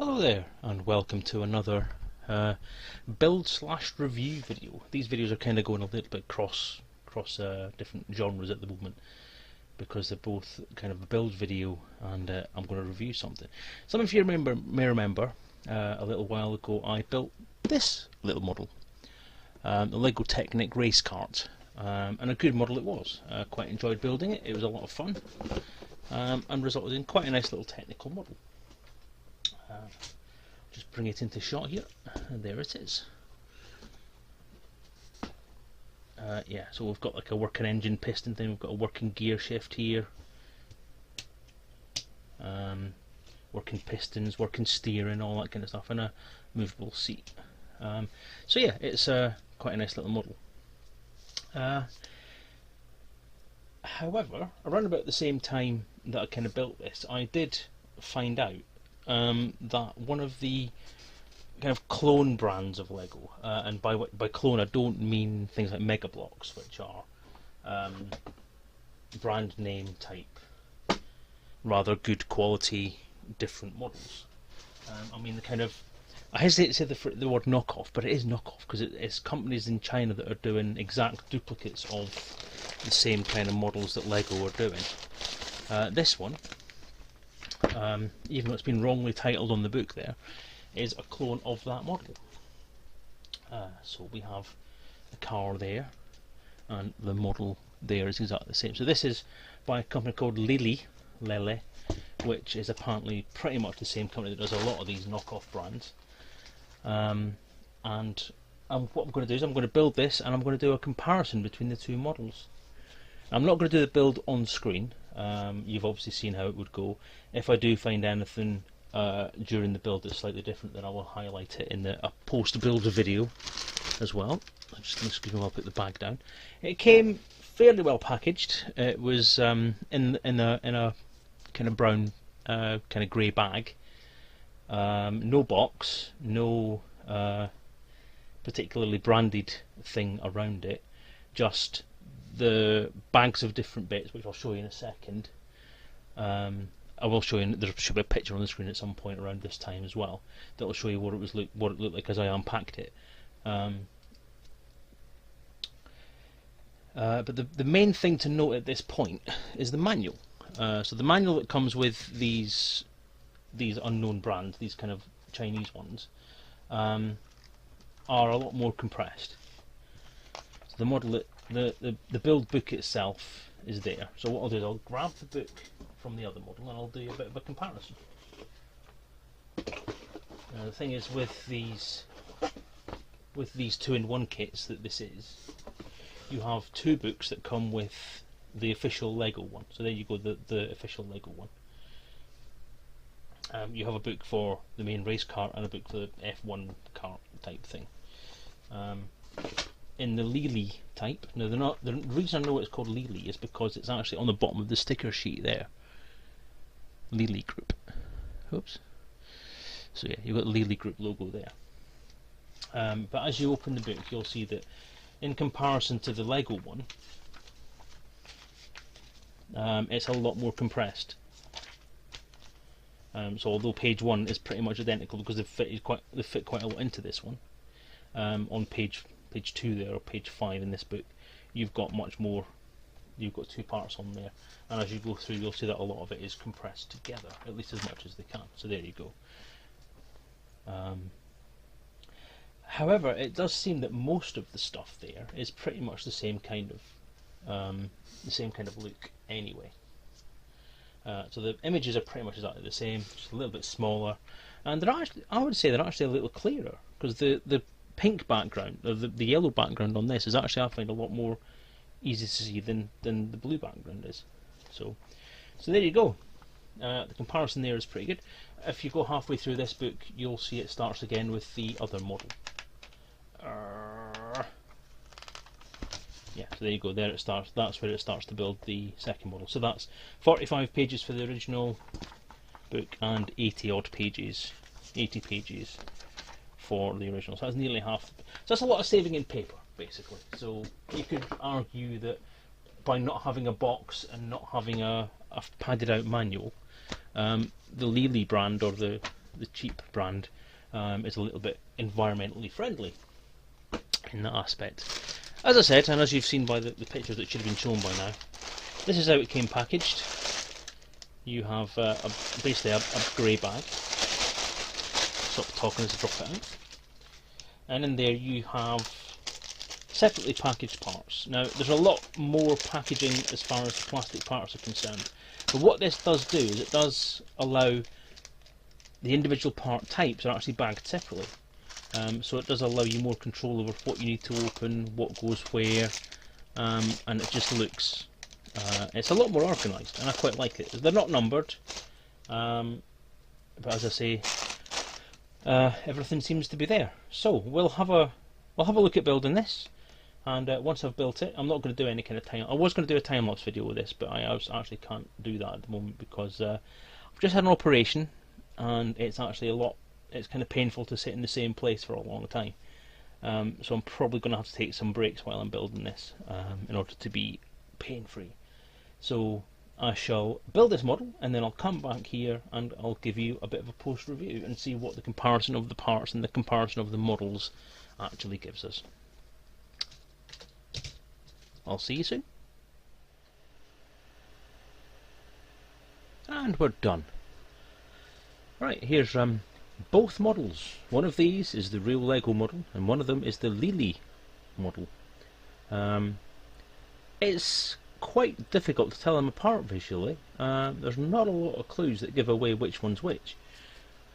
Hello there, and welcome to another build/review video. These videos are kind of going a little bit cross different genres at the moment because they're both kind of a build video and I'm going to review something. Some of you may remember a little while ago I built this little model, the Lego Technic Race Kart, and a good model it was. Quite enjoyed building it. It was a lot of fun and resulted in quite a nice little technical model. Just bring it into shot here, and there it is. Yeah, so we've got like a working engine piston thing, we've got a working gear shift here, working pistons, working steering, all that kind of stuff, and a movable seat. So yeah, it's quite a nice little model. However, around about the same time that I kind of built this, I did find out that one of the kind of clone brands of Lego, and by clone I don't mean things like Mega Bloks, which are brand name type, rather good quality, different models. I mean the kind of, I hesitate to say the word knockoff, but it is knockoff because it's companies in China that are doing exact duplicates of the same kind of models that Lego are doing. This one, even though it's been wrongly titled on the book there, is a clone of that model. So we have the car there, and the model there is exactly the same. So this is by a company called Lele, which is apparently pretty much the same company that does a lot of these knockoff brands. And what I'm going to do is I'm going to build this, and I'm going to do a comparison between the two models. I'm not going to do the build on screen. You've obviously seen how it would go. If I do find anything during the build that's slightly different, then I will highlight it in a post-build video as well. Excuse me while I put the bag down. It came fairly well packaged. It was in a kind of brown, kind of grey bag. No box, no particularly branded thing around it. Just the bags of different bits, which I'll show you in a second. I will show you. There should be a picture on the screen at some point around this time as well that will show you what it looked like as I unpacked it. But the main thing to note at this point is the manual. So the manual that comes with these unknown brands, these kind of Chinese ones, are a lot more compressed. So the model, the build book itself is there. So what I'll do is I'll grab the book from the other model and I'll do a bit of a comparison. Now the thing is with these 2-in-1 kits that this is, you have two books that come with the official Lego one. So there you go, the official Lego one. You have a book for the main race car and a book for the F1 car type thing. In the Lele type, now they're not. The reason I know it's called Lele is because it's actually on the bottom of the sticker sheet there. Lele Group. Oops. So yeah, you've got the Lele Group logo there. But as you open the book, you'll see that in comparison to the Lego one, it's a lot more compressed. So although page 1 is pretty much identical because they fit quite a lot into this one, on page 2 there, or page 5 in this book, you've got much more. You've got two parts on there, and as you go through, you'll see that a lot of it is compressed together, at least as much as they can. So there you go. However, it does seem that most of the stuff there is pretty much the same kind of look anyway. So the images are pretty much exactly the same, just a little bit smaller, and they're actually, I would say they're actually a little clearer, because the pink background, or the yellow background on this is actually, I find, a lot more easy to see than the blue background is. So there you go. The comparison there is pretty good. If you go halfway through this book, you'll see it starts again with the other model. Yeah, so there you go, there it starts. That's where it starts to build the second model. So that's 45 pages for the original book and 80 pages for the original. So that's nearly half. So that's a lot of saving in paper, basically. So you could argue that by not having a box and not having a padded out manual, the Lele brand, or the the cheap brand is a little bit environmentally friendly in that aspect. As I said, and as you've seen by the pictures that should have been shown by now, this is how it came packaged. You have basically a grey bag. Stop talking as I drop it out. And in there you have separately packaged parts. Now there's a lot more packaging as far as the plastic parts are concerned, but what this does do is it does allow the individual part types are actually bagged separately. So it does allow you more control over what you need to open, what goes where, and it just looks, it's a lot more organised, and I quite like it. They're not numbered, but as I say, everything seems to be there. So we'll have a look at building this, and once I've built it, I'm not going to do any kind of time. I was going to do a time lapse video with this, but I actually can't do that at the moment because I've just had an operation, and it's actually it's kind of painful to sit in the same place for a long time. So I'm probably going to have to take some breaks while I'm building this in order to be pain-free. So I shall build this model, and then I'll come back here and I'll give you a bit of a post-review and see what the comparison of the parts and the comparison of the models actually gives us. I'll see you soon. And we're done. Right, here's both models. One of these is the real Lego model, and one of them is the Lele model. It's quite difficult to tell them apart visually. There's not a lot of clues that give away which one's which.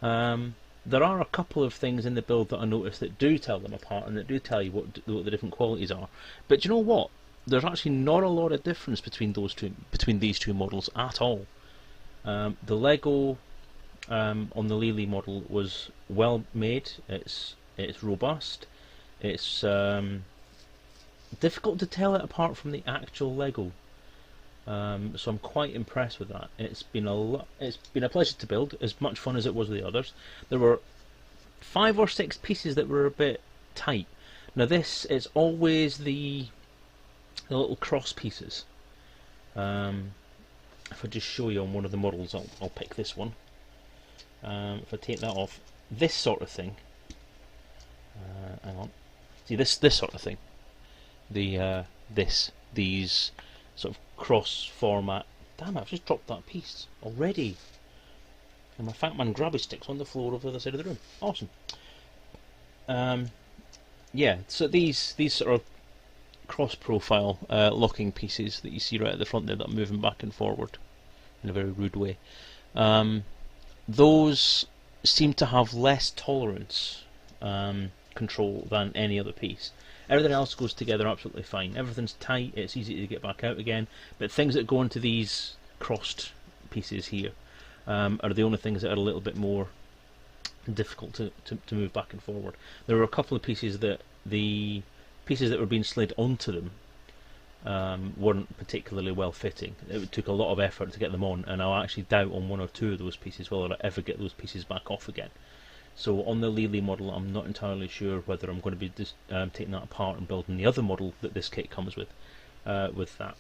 There are a couple of things in the build that I noticed that do tell them apart and that do tell you what the different qualities are. But you know what? There's actually not a lot of difference between these two models at all. The Lego on the Lele model was well made. It's robust. It's difficult to tell it apart from the actual Lego. So I'm quite impressed with that. It's been a pleasure to build, as much fun as it was with the others. There were 5 or 6 pieces that were a bit tight. Now this is always the little cross pieces. If I just show you on one of the models, I'll pick this one. If I take that off, this sort of thing. Hang on. See this sort of thing. These sort of cross format. Damn it! I've just dropped that piece already. And my fat man grabby sticks on the floor over the other side of the room. Awesome. Yeah. So these sort of cross profile locking pieces that you see right at the front there that are moving back and forward in a very rude way. Those seem to have less tolerance control than any other piece. Everything else goes together absolutely fine. Everything's tight, it's easy to get back out again, but things that go into these crossed pieces here are the only things that are a little bit more difficult to move back and forward. There were a couple of pieces that the pieces that were being slid onto them weren't particularly well fitting. It took a lot of effort to get them on, and I'll actually doubt on 1 or 2 of those pieces whether I'll ever get those pieces back off again. So on the Lele model, I'm not entirely sure whether I'm going to be taking that apart and building the other model that this kit comes with that.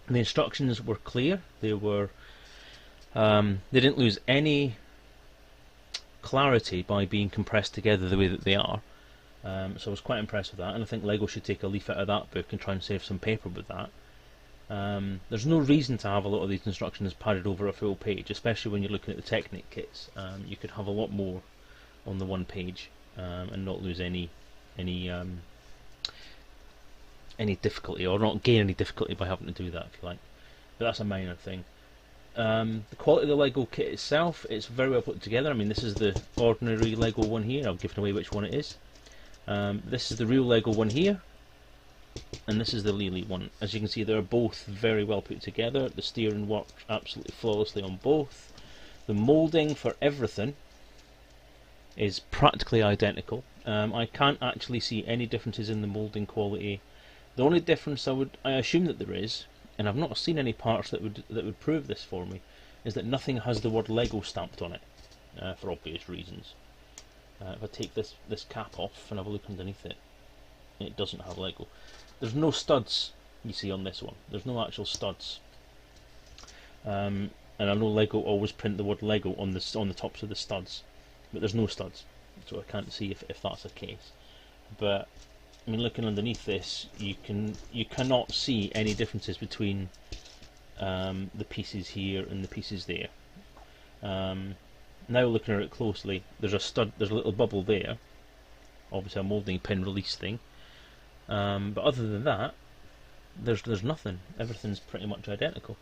And the instructions were clear. They were they didn't lose any clarity by being compressed together the way that they are. So I was quite impressed with that, and I think Lego should take a leaf out of that book and try and save some paper with that. There's no reason to have a lot of these instructions padded over a full page, especially when you're looking at the Technic kits. You could have a lot more on the one page and not lose any difficulty, or not gain any difficulty by having to do that, if you like. But that's a minor thing. The quality of the Lego kit itself, it's very well put together. I mean, this is the ordinary Lego one here. I've given away which one it is. This is the real Lego one here, and this is the Lele one. As you can see, they're both very well put together. The steering works absolutely flawlessly on both. The moulding for everything is practically identical. I can't actually see any differences in the moulding quality. The only difference I assume that there is, and I've not seen any parts that would prove this for me, is that nothing has the word Lego stamped on it, for obvious reasons. If I take this cap off and have a look underneath it, it doesn't have Lego. There's no studs, you see, on this one. There's no actual studs. And I know Lego always print the word Lego on the tops of the studs. but there's no studs, so I can't see if that's the case. But I mean, looking underneath this, you cannot see any differences between the pieces here and the pieces there. Now looking at it closely, there's a stud, there's a little bubble there, obviously a moulding pin release thing. But other than that, there's nothing. Everything's pretty much identical,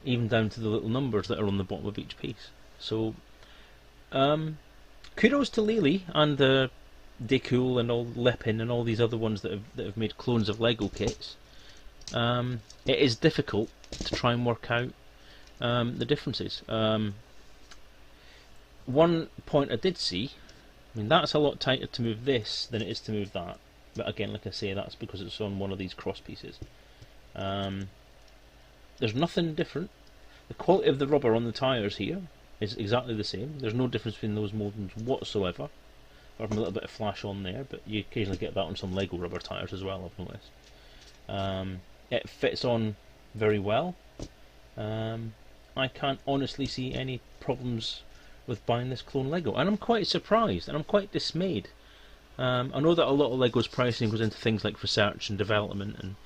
even down to the little numbers that are on the bottom of each piece. So, kudos to Lele and Decool and all Lepin and all these other ones that have made clones of Lego kits. It is difficult to try and work out the differences. One point I did see, I mean, that's a lot tighter to move this than it is to move that. But again, like I say, that's because it's on one of these cross pieces. There's nothing different. The quality of the rubber on the tyres here is exactly the same. There's no difference between those mouldings whatsoever. Apart from a little bit of flash on there, but you occasionally get that on some Lego rubber tyres as well, I've noticed. It fits on very well. I can't honestly see any problems with buying this clone Lego, and I'm quite surprised and I'm quite dismayed. I know that a lot of Lego's pricing goes into things like research and development and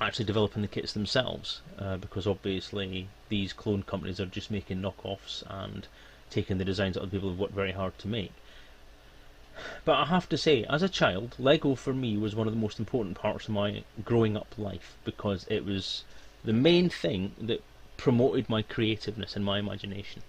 actually developing the kits themselves, because obviously these clone companies are just making knockoffs and taking the designs that other people have worked very hard to make. But I have to say, as a child, Lego for me was one of the most important parts of my growing up life, because it was the main thing that promoted my creativeness and my imagination.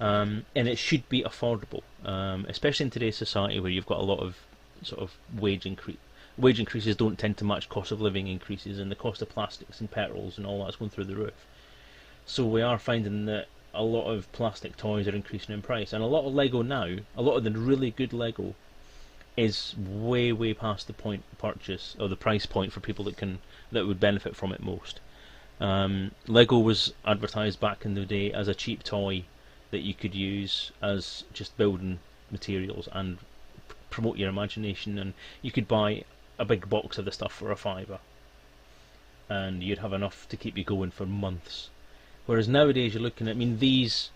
And it should be affordable, especially in today's society where you've got a lot of sort of wage increases don't tend to match cost of living increases, and the cost of plastics and petrols and all that's going through the roof. So we are finding that a lot of plastic toys are increasing in price, and a lot of Lego now, a lot of the really good Lego is way past the point of purchase, or the price point for people that would benefit from it most. Lego was advertised back in the day as a cheap toy that you could use as just building materials and promote your imagination, and you could buy a big box of the stuff for £5 and you'd have enough to keep you going for months. Whereas nowadays you're looking at, I mean, this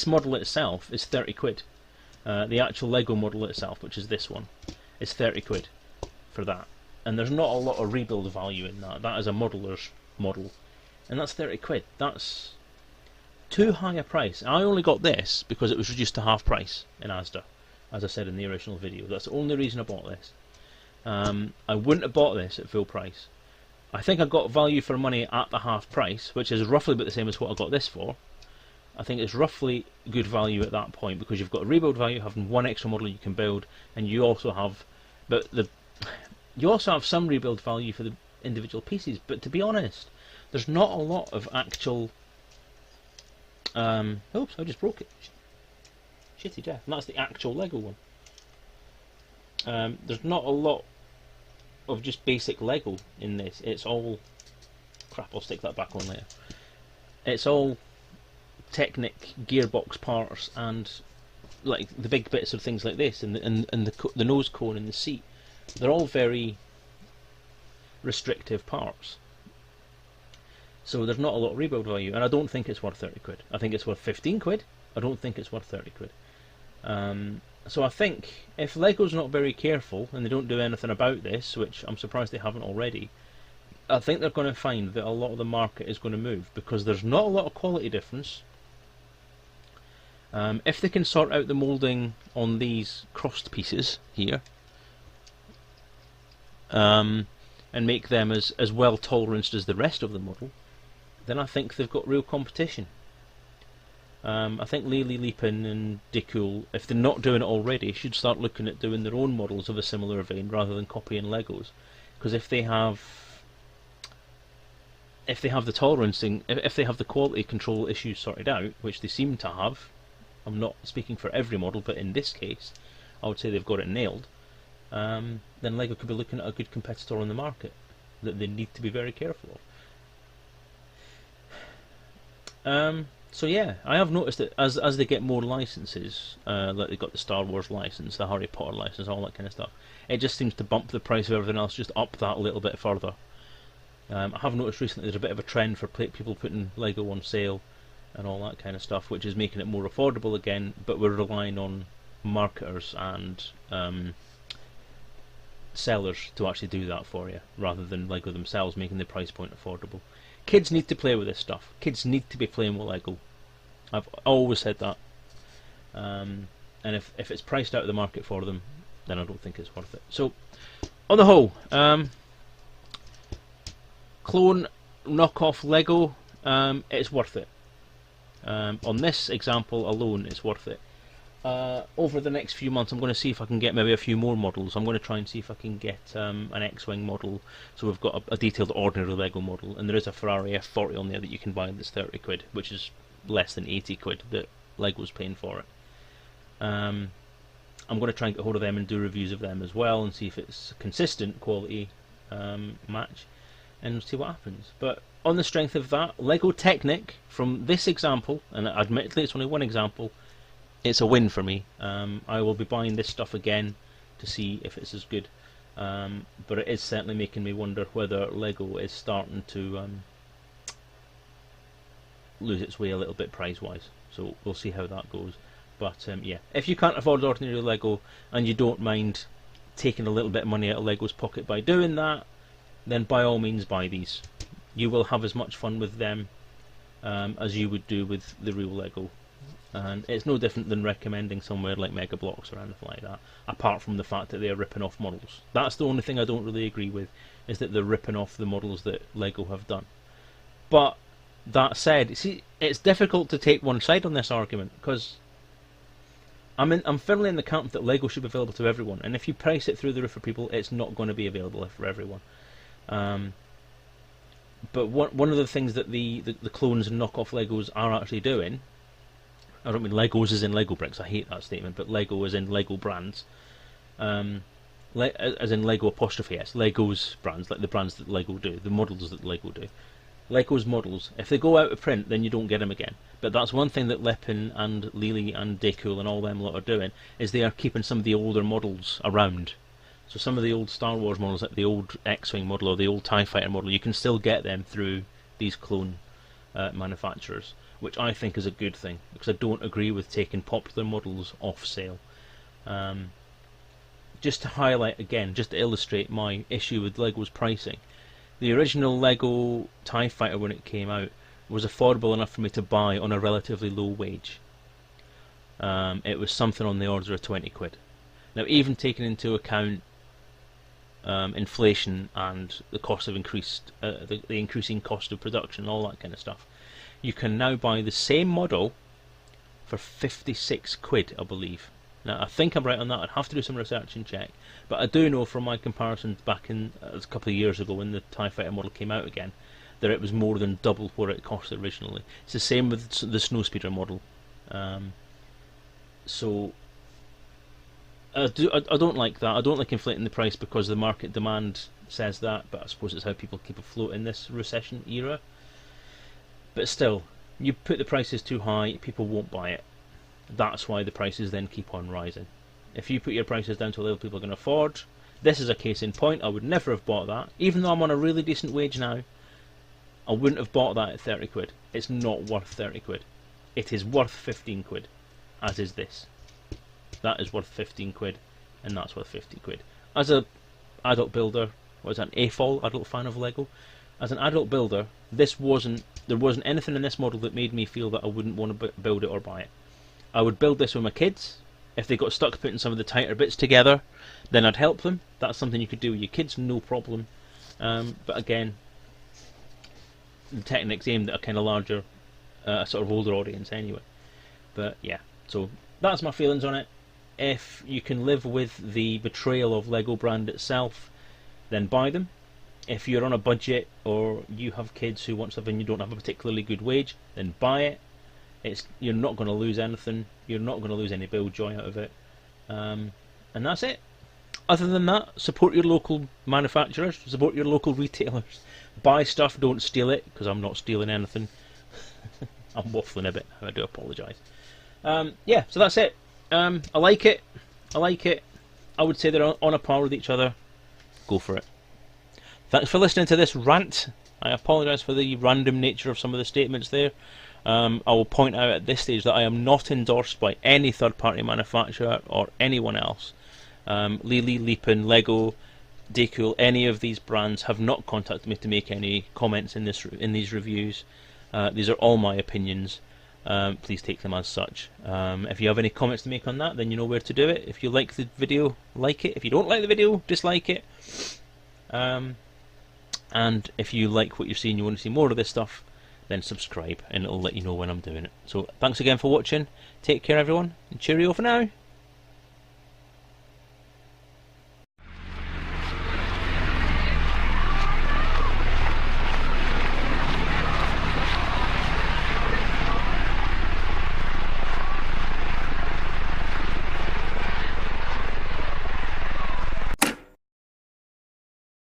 model itself is 30 quid. The actual Lego model itself, which is this one, is 30 quid for that. And there's not a lot of rebuild value in that. That is a modeller's model, and that's 30 quid. That's too high a price. I only got this because it was reduced to half price in Asda, as I said in the original video. That's the only reason I bought this. I wouldn't have bought this at full price. I think I got value for money at the half price, which is roughly about the same as what I got this for. I think it's roughly good value at that point, because you've got a rebuild value, having one extra model you can build, and you also have, you also have some rebuild value for the individual pieces. But to be honest, there's not a lot of actual. Oops, I just broke it. Shitty death. And that's the actual Lego one. There's not a lot of just basic Lego in this. It's all crap. I'll stick that back on later. It's all Technic gearbox parts and like the big bits of things like this, and the nose cone and the seat. They're all very restrictive parts. So there's not a lot of rebuild value, and I don't think it's worth 30 quid. I think it's worth 15 quid. I don't think it's worth 30 quid. So I think if Lego's not very careful and they don't do anything about this, which I'm surprised they haven't already, I think they're going to find that a lot of the market is going to move, because there's not a lot of quality difference. If they can sort out the moulding on these crossed pieces here, and make them as well toleranced as the rest of the model, then I think they've got real competition. I think Lele, Lepin and Decool, if they're not doing it already, should start looking at doing their own models of a similar vein rather than copying Legos. Because if they have the tolerancing, if they have the quality control issues sorted out, which they seem to have, I'm not speaking for every model, but in this case I would say they've got it nailed, then Lego could be looking at a good competitor on the market that they need to be very careful of. So yeah, I have noticed that as they get more licenses, like they got the Star Wars license, the Harry Potter license, all that kind of stuff, it just seems to bump the price of everything else just up that little bit further. I have noticed recently there's a bit of a trend for people putting Lego on sale and all that kind of stuff, which is making it more affordable again, but we're relying on marketers and sellers to actually do that for you, rather than Lego themselves making the price point affordable. Kids need to play with this stuff. Kids need to be playing with Lego. I've always said that. And if it's priced out of the market for them, then I don't think it's worth it. So, on the whole, clone knockoff Lego, it's worth it. On this example alone, it's worth it. Over the next few months, I'm going to see if I can get maybe a few more models. I'm going to try and see if I can get an X-Wing model, so we've got a detailed ordinary Lego model, and there is a Ferrari F40 on there that you can buy that's 30 quid, which is less than 80 quid that Lego's paying for it. I'm going to try and get hold of them and do reviews of them as well, and see if it's a consistent quality match, and see what happens. But on the strength of that, Lego Technic, from this example, and admittedly it's only one example, it's a win for me. I will be buying this stuff again to see if it's as good, but it is certainly making me wonder whether Lego is starting to lose its way a little bit price-wise. So we'll see how that goes. But yeah, if you can't afford ordinary Lego and you don't mind taking a little bit of money out of Lego's pocket by doing that, then by all means buy these. You will have as much fun with them as you would do with the real Lego. And it's no different than recommending somewhere like Mega Bloks or anything like that, apart from the fact that they're ripping off models. That's the only thing I don't really agree with, is that they're ripping off the models that Lego have done. But that said, see, it's difficult to take one side on this argument, because I'm firmly in the camp that Lego should be available to everyone, and if you price it through the roof for people, it's not going to be available for everyone. But one of the things that the clones and knockoff Legos are actually doing, I don't mean Legos as in Lego bricks, I hate that statement, but Lego as in Lego brands, as in Lego apostrophe S, Lego's brands, like the brands that Lego do, the models that Lego do. Lego's models, if they go out of print, then you don't get them again. But that's one thing that Lepin and Lele and Decool and all them lot are doing, is they are keeping some of the older models around. So some of the old Star Wars models, like the old X-Wing model or the old TIE Fighter model, you can still get them through these clone manufacturers, which I think is a good thing, because I don't agree with taking popular models off sale. Just to highlight again, just to illustrate my issue with Lego's pricing, the original Lego TIE Fighter, when it came out, was affordable enough for me to buy on a relatively low wage. It was something on the order of 20 quid. Now, even taking into account inflation and the cost of the increasing cost of production, all that kind of stuff, you can now buy the same model for 56 quid, I believe. Now, I think I'm right on that. I'd have to do some research and check, but I do know from my comparisons back in a couple of years ago when the TIE Fighter model came out again, that it was more than double what it cost originally. It's the same with the Snowspeeder model. So I don't like that. I don't like inflating the price because the market demand says that, but I suppose it's how people keep afloat in this recession era. But still, you put the prices too high, people won't buy it. That's why the prices then keep on rising. If you put your prices down to a level people can afford, this is a case in point. I would never have bought that. Even though I'm on a really decent wage now, I wouldn't have bought that at 30 quid. It's not worth 30 quid. It is worth 15 quid, as is this. That is worth 15 quid, and that's worth 50 quid. As an adult builder, was an AFOL, adult fan of Lego, as an adult builder, there wasn't anything in this model that made me feel that I wouldn't want to build it or buy it. I would build this with my kids. If they got stuck putting some of the tighter bits together, then I'd help them. That's something you could do with your kids, no problem. But again, the Technic's aimed at a kind of larger, sort of older audience anyway. But yeah, so that's my feelings on it. If you can live with the betrayal of Lego brand itself, then buy them. If you're on a budget or you have kids who want something, you don't have a particularly good wage, then buy it. You're not going to lose anything. You're not going to lose any build joy out of it. And that's it. Other than that, support your local manufacturers, support your local retailers. Buy stuff, don't steal it, because I'm not stealing anything. I'm waffling a bit, I do apologise. Yeah, so that's it. I like it. I would say they're on a par with each other. Go for it. Thanks for listening to this rant. I apologise for the random nature of some of the statements there. I will point out at this stage that I am not endorsed by any third-party manufacturer or anyone else. Lele, Leapin, Lego, Decool, any of these brands have not contacted me to make any comments in these reviews. These are all my opinions. Please take them as such. If you have any comments to make on that, then you know where to do it. If you like the video, like it. If you don't like the video, dislike it. And if you like what you're seeing, you want to see more of this stuff, then subscribe and it'll let you know when I'm doing it. So thanks again for watching. Take care everyone, and cheerio for now.